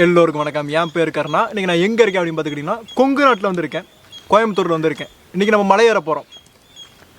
எல்லோருக்கும் வணக்கம். என் பேர் கர்ணா. இன்றைக்கி நான் எங்கே இருக்கேன் அப்படின்னு பார்த்துக்கிட்டிங்கன்னா கொங்கு நாட்டில் வந்திருக்கேன், கோயம்புத்தூரில் வந்திருக்கேன். இன்றைக்கி நம்ம மலை ஏற போகிறோம்.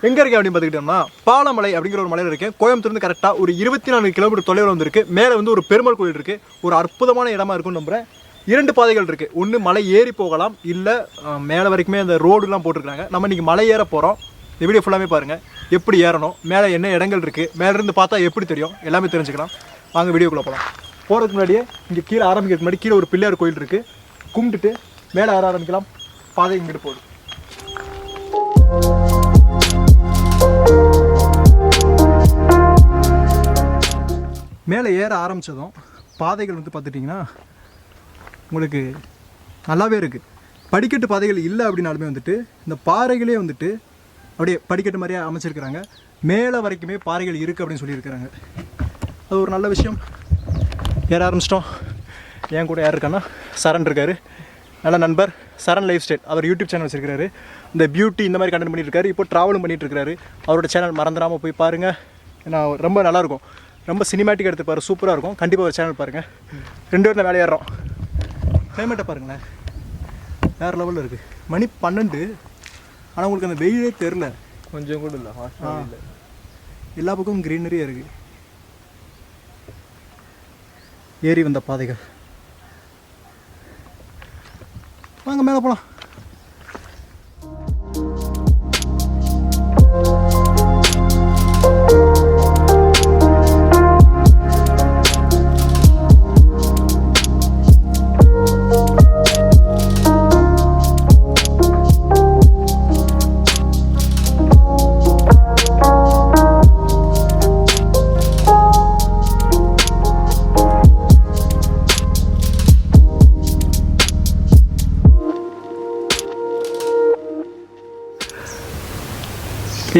எங்கே இருக்கேன் அப்படின்னு பார்த்துக்கிட்டோம்னா பாலமலை அப்படிங்கிற ஒரு மலையில் இருக்கேன். கோயம்புத்தூர்ந்து கரெக்டாக ஒரு 24 கிலோமீட்டர் தொலைவில் வந்திருக்கு. மேலே வந்து ஒரு பெருமாள் கோயில் இருக்குது. ஒரு அற்புதமான இடமா இருக்குன்னு நம்புகிறேன். 2 பாதைகள் இருக்குது. ஒன்று மலை ஏறி போகலாம், இல்லை மேலே வரைக்குமே அந்த ரோடுலாம் போட்டிருக்காங்க. நம்ம இன்றைக்கி மலை ஏற போகிறோம். இந்த வீடியோ ஃபுல்லாமே பாருங்கள். எப்படி ஏறணும், மேலே என்ன இடங்கள் இருக்குது, மேலேருந்து பார்த்தா எப்படி தெரியும், எல்லாமே தெரிஞ்சுக்கலாம். வாங்க வீடியோக்குள்ளே போகலாம். போகிறதுக்கு முன்னாடியே இங்கே கீழே ஆரம்பிக்கிறதுக்கு முன்னாடி கீழே ஒரு பிள்ளையார் கோயில் இருக்குது. கும்பிட்டுட்டு மேலே ஏற ஆரம்பிக்கலாம். பாதை இங்கிட்டு போகுது. மேலே ஏற ஆரம்பித்ததும் பாதைகள் வந்து பார்த்துட்டிங்கன்னா உங்களுக்கு நல்லாவே இருக்குது. படிக்கட்டு பாதைகள் இல்லை அப்படின்னாலுமே வந்துட்டு இந்த பாறைகளே வந்துட்டு அப்படியே படிக்கட்டு மாதிரியே அமைச்சிருக்கிறாங்க. மேலே வரைக்குமே பாறைகள் இருக்குது அப்படின்னு சொல்லியிருக்கிறாங்க. அது ஒரு நல்ல விஷயம். ஏற ஆரம்பிச்சிட்டோம். என் கூட யார் இருக்கான்னா சரண் இருக்கார், நல்ல நண்பர். சரண் லைஃப் ஸ்டைல், அவர் யூடியூப் சேனல் வச்சுருக்காரு. இந்த பியூட்டி இந்த மாதிரி கண்டென்ட் பண்ணிட்டுருக்காரு. இப்போ ட்ராவலும் பண்ணிகிட்ருக்காரு. அவரோட சேனல் மறந்துடாமல் போய் பாருங்கள். ஏன்னா ரொம்ப நல்லாயிருக்கும், ரொம்ப சினிமேட்டிக் எடுத்துப்பாரு, சூப்பராக இருக்கும். கண்டிப்பாக ஒரு சேனல் பாருங்கள். 2 பேரும் தான் வேலை ஏறுறோம். கிளைமேட்டை பாருங்களேன், வேறு லெவலில் இருக்குது. மணி 12. ஆனால் உங்களுக்கு அந்த வெயிலே தெரில, கொஞ்சம் கூட இல்லை. எல்லா பக்கமும் க்ரீனரியாக இருக்குது. ஏறி வந்த பாதைகள். வாங்க மேலே போகலாம்.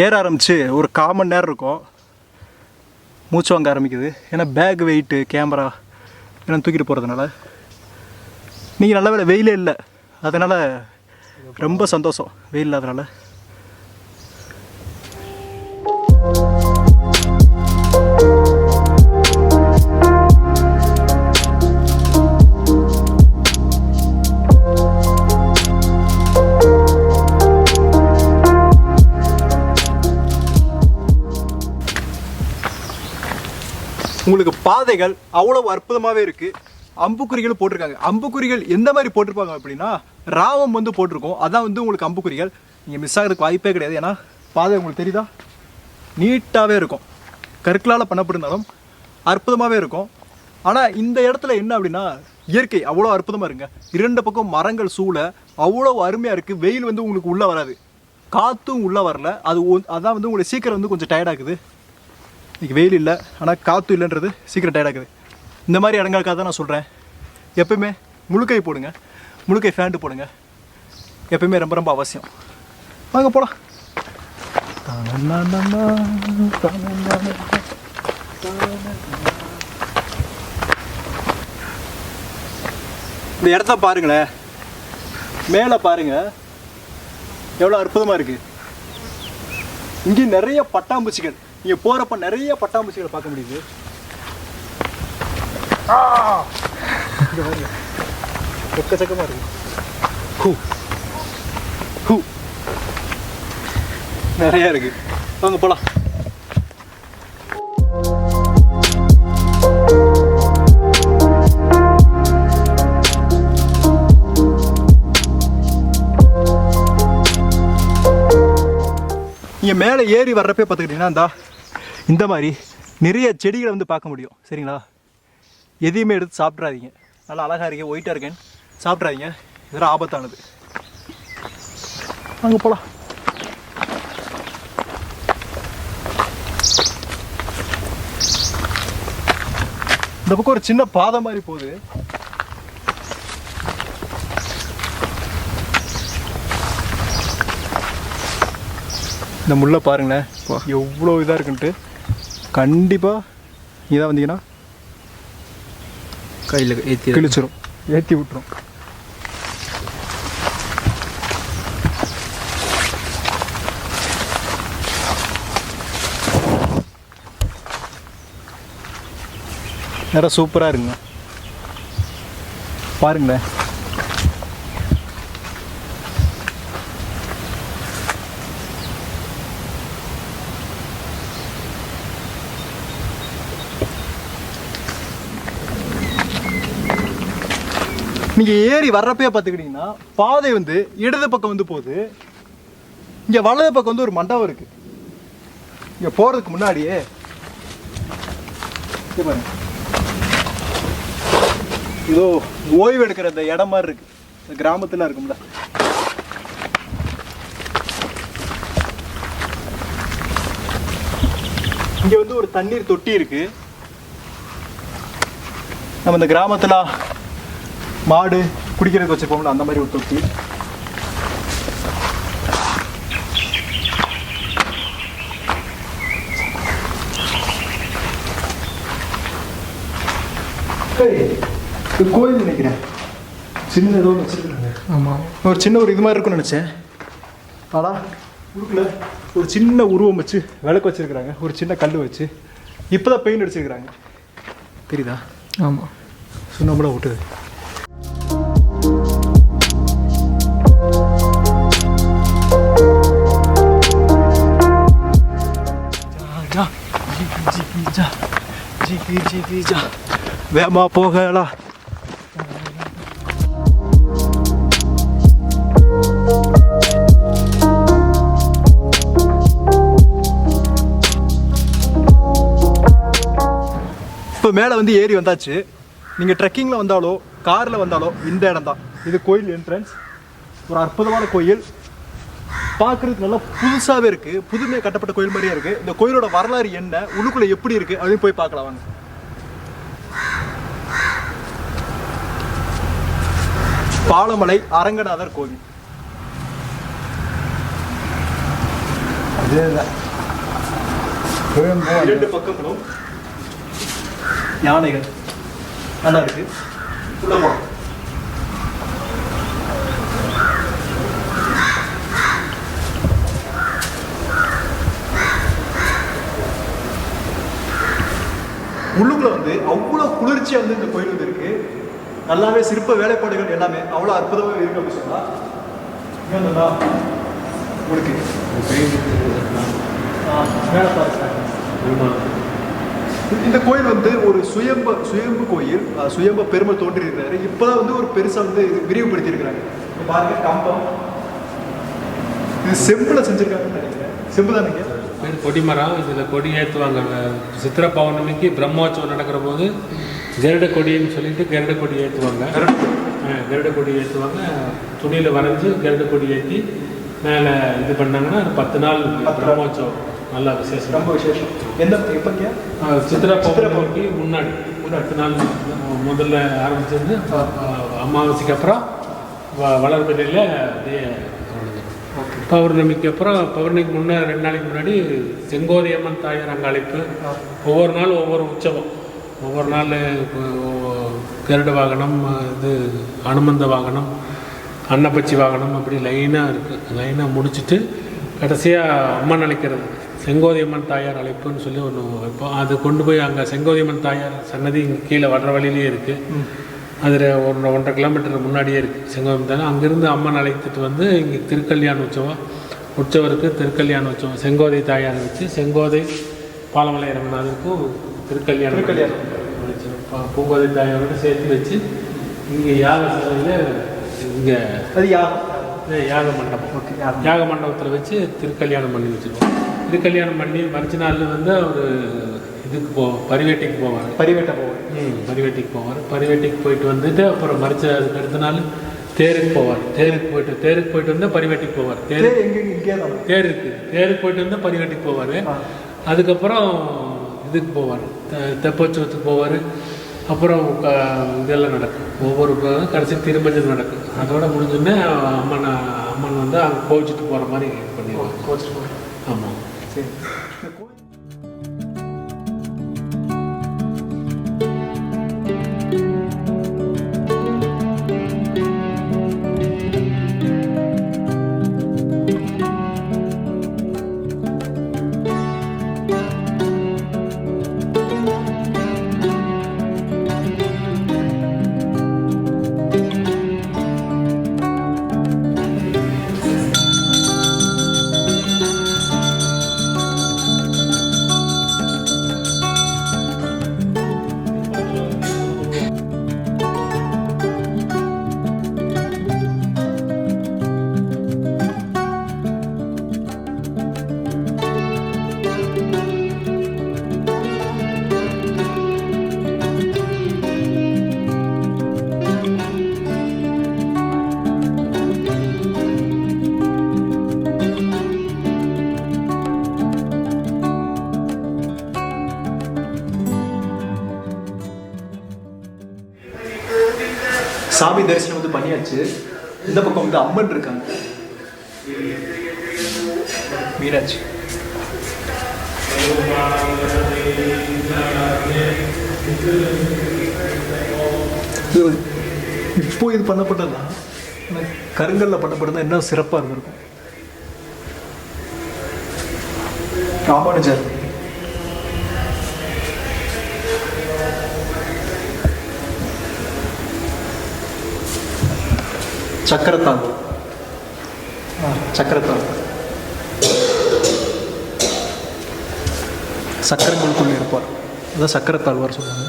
ஏற ஆரம்பித்து ஒரு 1/4 மணி நேரம் இருக்கும். மூச்சு வாங்க ஆரம்பிக்குது. ஏன்னா பேக் வெயிட்டு, கேமரா எல்லாம் தூக்கிட்டு போகிறதுனால. நீங்கள் நல்ல வேலை வெயிலே இல்லை, அதனால் ரொம்ப சந்தோஷம் வெயில் இல்லாதனால. உங்களுக்கு பாதைகள் அவ்வளோ அற்புதமாகவே இருக்குது. அம்புக்குறிகள் போட்டிருக்காங்க. அம்புக்குறிகள் எந்த மாதிரி போட்டிருப்பாங்க அப்படின்னா ராவம் வந்து போட்டிருக்கோம். அதான் வந்து உங்களுக்கு அம்புக்குறிகள். நீங்கள் மிஸ் ஆகிறதுக்கு வாய்ப்பே கிடையாது. ஏன்னா பாதை உங்களுக்கு தெரியுதா, நீட்டாகவே இருக்கும். கற்களால் பண்ணப்பட்டிருந்தாலும் அற்புதமாகவே இருக்கும். ஆனால் இந்த இடத்துல என்ன அப்படின்னா இயற்கை அவ்வளோ அற்புதமாக இருக்குங்க. 2 பக்கம் மரங்கள் சூழ அவ்வளோ அருமையாக இருக்குது. வெயில் வந்து உங்களுக்கு உள்ளே வராது, காற்றும் உள்ளே வரல. அதான் வந்து உங்களுக்கு சீக்கிரம் வந்து கொஞ்சம் டயர்டாகுது. இன்றைக்கி வெயில் இல்லை, ஆனால் காற்று இல்லைன்றது சீக்கிரம் டயர்டாகுது. இந்த மாதிரி இடங்களுக்காக தான் நான் சொல்கிறேன், எப்பயுமே முழுக்கை போடுங்க, முழுக்கை ஃபேண்ட்டு போடுங்க. எப்பயுமே ரொம்ப ரொம்ப அவசியம். வாங்க போகலாம். இந்த இடத்த பாருங்களேன், மேலே பாருங்கள் எவ்வளோ அற்புதமாக இருக்குது. இங்கே நிறைய பட்டாம்பூச்சிகள், நீங்கள் போகிறப்ப நிறைய பட்டாம்பூச்சிகளை பார்க்க முடியுது. எக்கச்சக்கமாக இருக்கு. நிறைய இருக்கு. வாங்க போகலாம். நீங்கள் மேலே ஏறி வர்றப்பே பார்த்துக்கிட்டிங்கன்னா இந்த மாதிரி நிறைய செடிகளை வந்து பார்க்க முடியும். சரிங்களா, எதையுமே எடுத்து சாப்பிட்றாதீங்க. நல்லா அழகாக இருக்கேன், ஒயிட்டாக இருக்கேன், சாப்பிட்றாதீங்க. இதெல்லாம் ஆபத்தானது. அங்கே போகலாம். இந்த பக்கம் ஒரு சின்ன பாதை மாதிரி போகுது. இந்த முள்ளை பாருங்களேன் எவ்வளோ இதாக இருக்குன்ட்டு. கண்டிப்பாக இதாக வந்தீங்கன்னா கையில் ஏற்றி கிழிச்சிரும், ஏற்றி விட்டுரும். இடம் சூப்பராக இருக்குங்க. பாருங்களேன். நீங்கள் ஏறி வர்றப்பே பார்த்துக்கிட்டிங்கன்னா பாதை வந்து இடது பக்கம் வந்து போகுது. இங்கே வலது பக்கம் வந்து ஒரு மண்டபம் இருக்குது. இங்கே போகிறதுக்கு முன்னாடியே பாருங்க, இதோ ஓய்வு எடுக்கிற இந்த இடம் மாதிரி இருக்குது. இந்த கிராமத்தில் இருக்கும்ல. இங்கே வந்து ஒரு தண்ணீர் தொட்டி இருக்குது. நம்ம இந்த கிராமத்தில் மாடு குடிக்கிறதுக்கு வச்சுருப்போம்ல, அந்த மாதிரி ஒரு தொட்டி. இது கோயில் நினைக்கிறேன். சின்ன ஏதோ வச்சுருக்காங்க. ஆமாம், ஒரு சின்ன ஒரு இது மாதிரி இருக்குன்னு நினச்சேன். ஆனால் உருக்குல ஒரு சின்ன உருவம் வச்சு விளக்கு வச்சுருக்குறாங்க. ஒரு சின்ன கல் வச்சு இப்போ தான் பெயிண்ட் அடிச்சிருக்கிறாங்க. தெரியுதா? ஆமாம், சுண்ணாம்புலாம் விட்டுது. வேமா போகலாம். இப்போ மேலே வந்து ஏறி வந்தாச்சு. நீங்கள் ட்ரெக்கிங்கில் வந்தாலோ காரில் வந்தாலோ இந்த இடம் தான். இது கோயில் என்ட்ரன்ஸ். ஒரு அற்புதமான கோயில். பார்க்குறதுக்கு நல்லா புதுசாகவே இருக்குது. புதுமையாக கட்டப்பட்ட கோயில் மாதிரியே இருக்குது. இந்த கோயிலோட வரலாறு என்ன, உள்ளுக்குள்ளே எப்படி இருக்குது அப்படின்னு போய் பார்க்கலாம் வாங்க. பாலமலை அரங்கநாதர் கோவில். இரண்டு பக்கங்களும் யானைகள் நல்லா இருக்கு. உள்ள போகலாம். உள்ளுக்குள்ள வந்து அவ்வளோ குளிர்ச்சியாக வந்து இந்த கோயில் வந்து இருக்கு. நல்லாவே சிற்ப வேலைப்பாடுகள் எல்லாமே அவ்வளோ அற்புதமாக இருக்கு அப்படின்னு சொன்னால் உங்களுக்கு மேலே பாருங்க. இந்த கோயில் வந்து ஒரு சுயம்பு கோயில். சுயம்ப பெருமை தோன்றி இருக்கிறாரு. இப்போதான் வந்து ஒரு பெருசாக வந்து இது விரிவுபடுத்தி இருக்கிறாங்க. பாருங்க, கம்பம் இது செம்பில் செஞ்சுருக்காங்கன்னு நினைக்கிறேன். செம்பு தான் நீங்கள் கொடிமரம். இதில் கொடி ஏற்றுவாங்க. சித்திரை பௌர்ணமிக்கு பிரம்மோற்சவம் நடக்கிற போது கருட கொடின்னு சொல்லிட்டு கருட கொடி ஏற்றுவாங்க. கருட கொடி ஏற்றுவாங்க. துணியில் வரைஞ்சி கருட கொடி ஏற்றி மேலே இது பண்ணாங்கன்னா 10 நாள் பிரம்மோற்சவம். நல்லா விசேஷம், ரொம்ப விசேஷம். எந்த எப்போங்க? சித்திரை பௌர்ணமிக்கு முன்னாடி 10 நாள் முதல்ல ஆரம்பிச்சிருந்து அமாவாசைக்கு அப்புறம் வளர்பிறையில் அப்படியே பௌர்ணமிக்கு அப்புறம் பௌர்ணமிக்கு முன்னே 2 நாளைக்கு முன்னாடி செங்கோதையம்மன் தாயார் அங்கே அழைப்பு. ஒவ்வொரு நாள் ஒவ்வொரு உற்சவம். ஒவ்வொரு நாள் கருட வாகனம், இது அனுமந்த வாகனம், அன்னப்பச்சி வாகனம், அப்படி லைனாக இருக்குது. லைனாக முடிச்சுட்டு கடைசியாக அம்மன் அழைக்கிறது, செங்கோதையம்மன் தாயார் அழைப்புன்னு சொல்லி ஒன்று வைப்போம். அது கொண்டு போய் அங்கே செங்கோதையம்மன் தாயார் சன்னதி இங்கே கீழே வர்ற வழியிலே இருக்குது. அதில் 1.5 கிலோமீட்டர் முன்னாடியே இருக்குது செங்கோதையம்மன் தாயார். அங்கேருந்து அம்மன் அழைத்துட்டு வந்து இங்கே திருக்கல்யாண உற்சவருக்கு திருக்கல்யாண உற்சவம் செங்கோதை தாயார் வச்சு செங்கோதை பாலமலை அரங்கநாதருக்கும் திருக்கல்யாணம் பூங்கோதை தாயாரோட சேர்த்து வச்சு இங்கே யாக சாலையில் இங்கே அது யாக மண்டபம். யாக மண்டபத்தில் வச்சு திருக்கல்யாணம் பண்ணி வச்சுருவோம். திருக்கல்யாணம் பண்ணி மறுச்ச நாள் வந்து அவர் இதுக்கு பரிவேட்டைக்கு போவார். பரிவேட்டைக்கு போயிட்டு வந்துட்டு அப்புறம் அதுக்கு அடுத்த நாள் தேருக்கு போவார். தேருக்கு போயிட்டு வந்தால் பரிவேட்டைக்கு போவார். தேருக்கு போயிட்டு வந்தால் பரிவேட்டைக்கு போவார். அதுக்கப்புறம் இதுக்கு போவார், தெப்போற்சவத்துக்கு போவார். அப்புறம் இதெல்லாம் நடக்கும். ஒவ்வொரு கடைசி திருமஞ்சல் நடக்கும். அதோட முடிஞ்சோடனே அம்மன் வந்து அங்கே கோவிச்சுட்டு போகிற மாதிரி பண்ணிடுவாங்க. ஆமாம், சரி. சாமி தரிசனம் வந்து பண்ணியாச்சு. இந்த பக்கம் வந்து அம்மன் இருக்காங்க, மீனாட்சி. இப்போ இது பண்ணப்பட்டதுதான், கருங்கல்ல பண்ணப்பட்டதா இன்னும் சிறப்பாக இருந்திருக்கும். ராமானுஜர் சக்கரத்தாள், சக்கரத்தாள் சக்கரங்களுக்குள்ள இருப்பார், அதான் சக்கரத்தாழ்வார் சொல்லுவாங்க.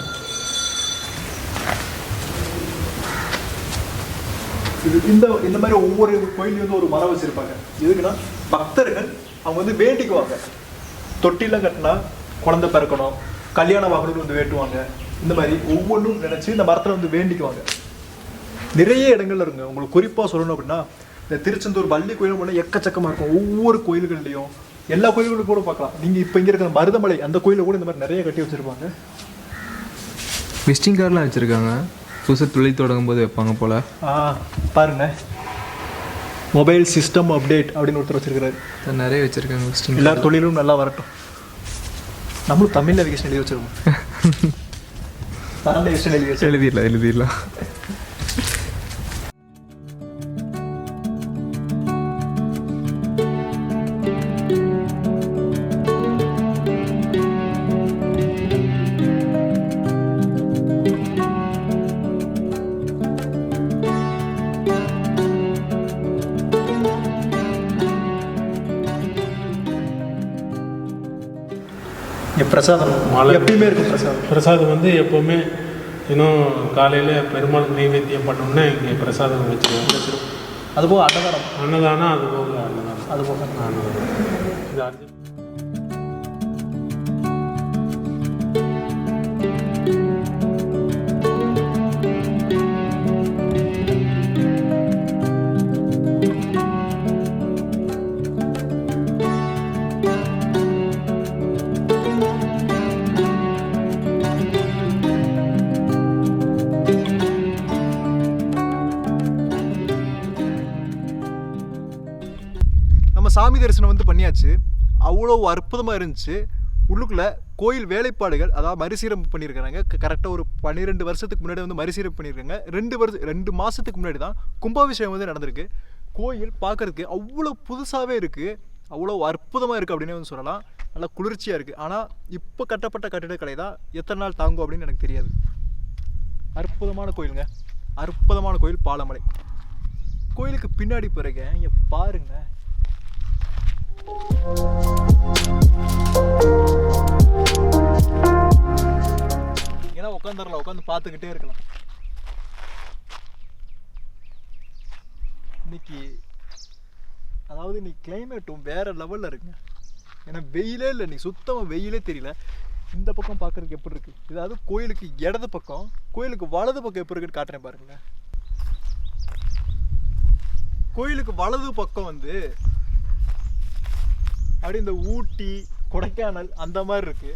இந்த மாதிரி ஒவ்வொரு கோயிலையும் வந்து ஒரு மரம் வச்சிருப்பாங்க. எதுக்குன்னா பக்தர்கள் அவங்க வந்து வேண்டிக்குவாங்க. தொட்டிலாம் கட்டினா குழந்தை பிறக்கணும், கல்யாணம் ஆகணும்னு வந்து வேண்டுவாங்க. இந்த மாதிரி ஒவ்வொன்றும் நினைச்சு இந்த மரத்தில் வந்து வேண்டிக்குவாங்க. நிறைய இடங்கள்ல இருங்க. உங்களுக்கு குறிப்பாக சொல்லணும் அப்படின்னா இந்த திருச்செந்தூர் வள்ளி கோயிலும் போனால் எக்கச்சக்கமாக இருக்கும். ஒவ்வொரு கோயில்கள்லையும் எல்லா கோயில்களும் கூட பார்க்கலாம். நீங்கள் இப்போ இங்கே இருக்கிற மருதமலை அந்த கோயிலில் கூட இந்த மாதிரி நிறைய கட்டி வச்சுருப்பாங்க. விசிட்டிங் கார்டெலாம் வச்சுருக்காங்க, புதுசாக தொழில் தொடங்கும் போது வைப்பாங்க போல். பாருங்க, மொபைல் சிஸ்டம் அப்டேட் அப்படின்னு ஒருத்தர் வச்சுருக்கிறாரு. நிறைய வச்சுருக்காங்க விசிட்டிங். எல்லாரும் தொழிலும் நல்லா வரட்டும். நம்மளும் தமிழ் நேவிகேஷன் எழுதி வச்சுருக்கோம். எழுதிடலாம். பிரசாதம் எப்பயுமே இருக்கும். பிரசாதம் வந்து எப்போவுமே இன்னும் காலையில் பெருமாளுக்கு நைவேத்தியம் பண்ணோம்னா இங்கே பிரசாதம் வச்சுருவோம். அதுபோக அன்னதானம், அதுபோக அன்னதானம். இது அர்ஜுன் சாமி தரிசனம் வந்து பண்ணியாச்சு. அவ்வளோ அற்புதமாக இருந்துச்சு. உள்ளுக்குள்ளே கோயில் வேலைப்பாடுகள், அதாவது மறுசீரமைப்பு பண்ணியிருக்கிறாங்க. கரெக்டாக ஒரு 12 வருஷத்துக்கு முன்னாடி வந்து மறுசீரமைப்பு பண்ணியிருக்காங்க. 2 மாதத்துக்கு முன்னாடி தான் கும்பாபிஷேகம் வந்து நடந்திருக்கு. கோயில் பார்க்குறதுக்கு அவ்வளோ புதுசாகவே இருக்குது, அவ்வளோ அற்புதமாக இருக்குது அப்படின்னு வந்து சொல்லலாம். நல்லா குளிர்ச்சியாக இருக்குது. ஆனால் இப்போ கட்டப்பட்ட கட்டிடக்கலை தான் எத்தனை நாள் தாங்கும் அப்படின்னு எனக்கு தெரியாது. அற்புதமான கோயிலுங்க, அற்புதமான கோயில் பாலமலை. கோயிலுக்கு பின்னாடி பிறகு இங்கே பாருங்கள், ஏன்னா உட்காந்துடலாம், உட்காந்து பார்த்துக்கிட்டே இருக்கலாம். இன்னைக்கு அதாவது இன்னைக்கு கிளைமேட்டும் வேற லெவல்ல இருக்குங்க. ஏன்னா வெயிலே இல்லை, இன்னைக்கு சுத்தமாக வெயிலே தெரியல. இந்த பக்கம் பார்க்கறதுக்கு எப்படி இருக்கு, இதாவது கோயிலுக்கு இடது பக்கம், கோயிலுக்கு வலது பக்கம் எப்படி இருக்குன்னு காட்டுறேன் பாருங்க. கோயிலுக்கு வலது பக்கம் வந்து அப்படி இந்த ஊட்டி, கொடைக்கானல் அந்த மாதிரி இருக்கு.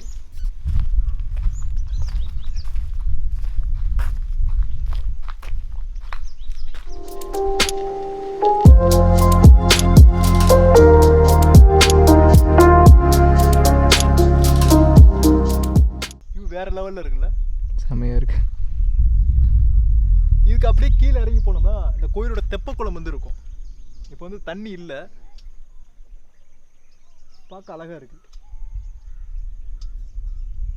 இது வேற லெவல்ல இருக்குல்ல, செமையா இருக்கு. இதுக்கு அப்படியே கீழே இறங்கி போனோம்னா இந்த கோயிலோட தெப்பக்குளம் வந்து இருக்கும். இப்போ வந்து தண்ணி இல்லை, பார்க்க அழகாக இருக்குது.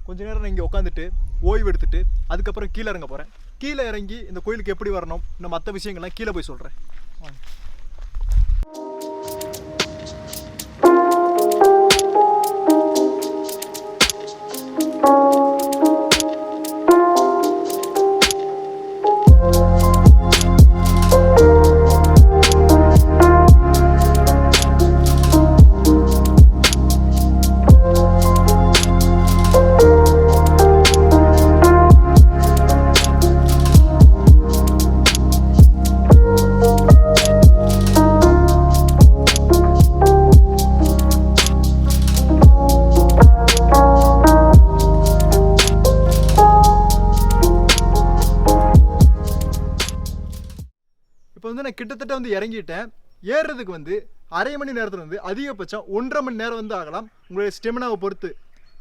கொஞ்ச நேரம் நான் இங்கே உட்காந்துட்டு ஓய்வு எடுத்துட்டு அதுக்கப்புறம் கீழே இறங்க போகிறேன். கீழே இறங்கி இந்த கோயிலுக்கு எப்படி வரணும், இந்த மற்ற விஷயங்கள்லாம் கீழே போய் சொல்கிறேன். வந்து இறங்கிட்டேன். ஏறுறதுக்கு வந்து அரை மணி நேரத்தில் வந்து அதிகபட்சம் 1.5 மணி நேரம் வந்து ஆகலாம் உங்களுடைய ஸ்டெமினாவை பொறுத்து.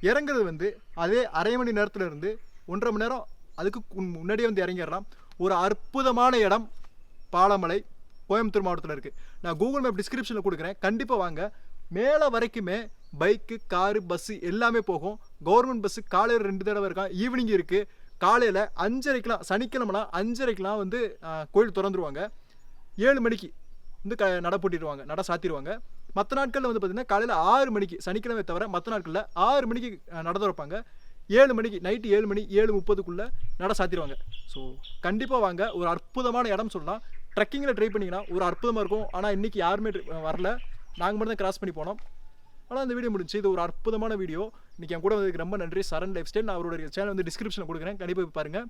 இறங்குறது வந்து அதே அரை மணி நேரத்தில் இருந்து 1.5 மணி நேரம் அதுக்கு முன்னாடியே வந்து இறங்கிடலாம். ஒரு அற்புதமான இடம் பாலமலை கோயம்புத்தூர் மாவட்டத்தில் இருக்குது. நான் கூகுள் மேப் டிஸ்கிரிப்ஷனில் கொடுக்குறேன், கண்டிப்பாக வாங்க. மேலே வரைக்குமே பைக்கு, காரு, பஸ்ஸு எல்லாமே போகும். கவர்மெண்ட் பஸ்ஸு காலையில் 2 தடவை இருக்கான், ஈவினிங் இருக்குது. காலையில் 5:30க்கெலாம், சனிக்கிழமைனா 5:30க்கெலாம் வந்து கோயில் திறந்துருவாங்க. 7 மணிக்கு வந்து நட போட்டிடுவாங்க, நட சாத்திடுவாங்க. மற்ற நாட்களில் வந்து பார்த்திங்கன்னா காலையில் 6 மணிக்கு, சனிக்கிழமை தவிர மற்ற நாட்களில் 6 மணிக்கு நட திறப்பாங்க. 7 மணிக்கு, நைட்டு 7 மணி 7:30க்குள்ளே நட சாத்திடுவாங்க. ஸோ கண்டிப்பாக வாங்க. ஒரு அற்புதமான இடம் சொல்லலாம். ட்ரெக்கிங்கில் ட்ரை பண்ணிங்கன்னா ஒரு அற்புதமாக இருக்கும். ஆனால் இன்றைக்கி யாருமே வரல, நாங்கள் மட்டும் தான் கிராஸ் பண்ணி போனோம். ஆனால் அந்த வீடியோ முடிஞ்சு. இது ஒரு அற்புதமான வீடியோ. இன்றைக்கி என் கூட வந்ததுக்கு ரொம்ப நன்றி. சரண் லைஃப் ஸ்டைல். நான் அவருடைய சேனல் வந்து டிஸ்கிரிப்ஷனில் கொடுக்குறேன், கண்டிப்பாக போய் பாருங்கள்.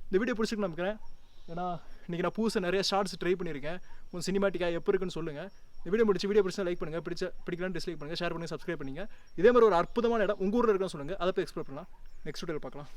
இந்த வீடியோ பிடிச்சிருக்கு நம்பிக்கிறேன். ஏன்னா இன்றைக்கி நான் புதுசாக நிறைய ஷார்ட்ஸ் ட்ரை பண்ணியிருக்கேன். கொஞ்சம் சினிமாட்டிக்காக எப்போ இருக்குன்னு சொல்லுங்கள். இந்த வீடியோ பிடிச்சா லைக் பண்ணுங்கள், பிடிக்கலான்னு டிஸ்லைக் பண்ணுங்கள், ஷேர் பண்ணுங்கள், சப்ஸ்கிரைப் பண்ணுங்கள். இதே மாதிரி ஒரு அற்புதமான இடம் உங்கள் ஊரில் இருக்குன்னு சொல்லுங்கள், அதை போய் எக்ஸ்ப்ளோர் பண்ணலாம். நெக்ஸ்ட் வீடியோவில் பார்க்கலாம்.